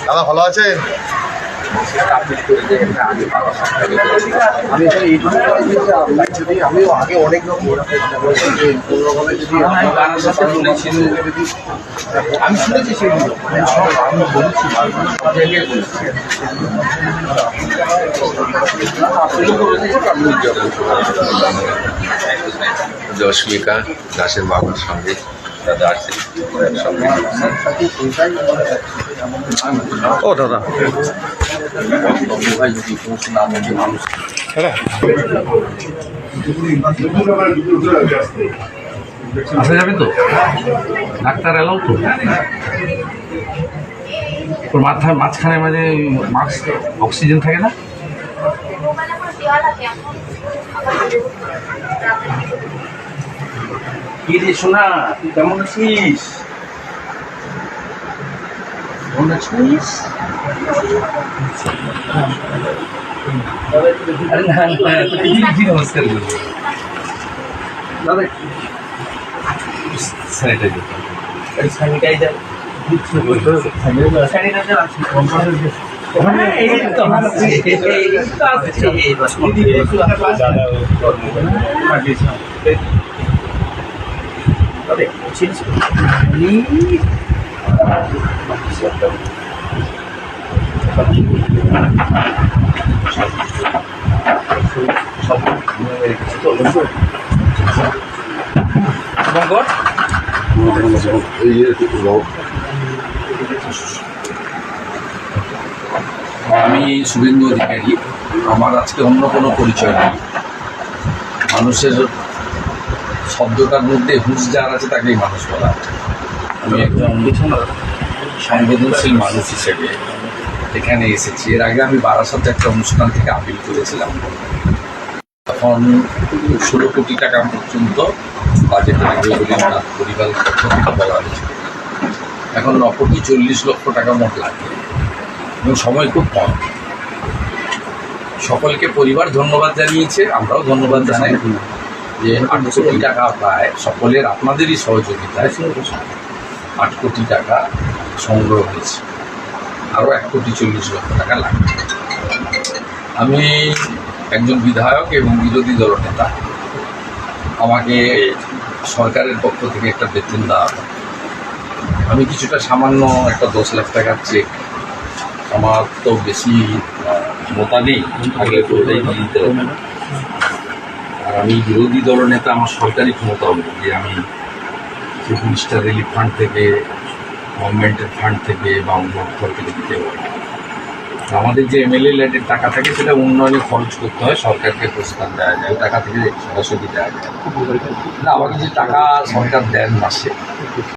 দাদা ভালো আছেন? আমিও আগে অনেক রকম আমি শুনেছি সেগুলো আমি বলছি জস্মিকা দাসের বাবার সঙ্গে দাদা আছে ও দাদা আসা যাবে তো? ডাক্তার এলাও তো? তোর মাথায় মাঝখানে মাঝে মাস্ক অক্সিজেন থাকে না? কি রে শোনা, তুই কেমন আছিস? কেমন আছিস? নমস্কার দাদা, স্যানিটাইজার স্যানিটাইজার আছে আমি শুভেন্দু অধিকারী। আমার আজকে অন্য কোনো পরিচয় নেই। মানুষের শব্দটার মধ্যে হুঁশ যার আছে তাকেই মানুষ বলা। আমি একজন সংবেদনশীল মানুষ হিসেবে এখানে এসেছি। এর আগে আমি বারাসাতে একটা অনুষ্ঠান থেকে আপিল করেছিলাম। তখন 16 কোটি টাকা পর্যন্ত বাজেটে রবীন্দ্রনাথ পরিবার পক্ষ থেকে বলা হয়েছিল। এখন 9 কোটি 40 লক্ষ টাকা মোট লাগে এবং সময় খুব কম। সকলকে পরিবার ধন্যবাদ জানিয়েছে, আমরাও ধন্যবাদ জানাই যে 8 কোটি টাকা প্রায় সকলের আপনাদেরই সহযোগিতায় 8 কোটি টাকা সংগ্রহ হয়েছে। আরও 1 কোটি 40 লক্ষ টাকা লাগবে। আমি একজন বিধায়ক এবং বিরোধী দলনেতা। আমাকে সরকারের পক্ষ থেকে একটা বেতন দেওয়া হয়। আমি কিছুটা সামান্য একটা 10 লাখ টাকার চেক, আমার তো বেশি ক্ষমতা নেই, থাকলে তো ওটাই দিতে হবে। আর আমি বিরোধী দলনেতা, আমার সরকারি ক্ষমতা হবে যে আমি চিফ মিনিস্টার রিলিফ ফান্ড থেকে, গভর্নমেন্টের ফান্ড থেকে বা অন্য থেকে দিতে পারি। আমাদের যে এমএলএ ল্যান্ডের টাকা থাকে সেটা উন্নয়নে খরচ করতে হয়, সরকারকে প্রস্তাব দেওয়া যায়, টাকা থেকে সরাসরি দেওয়া যায় না। আমাকে যে টাকা সরকার দেন মাসে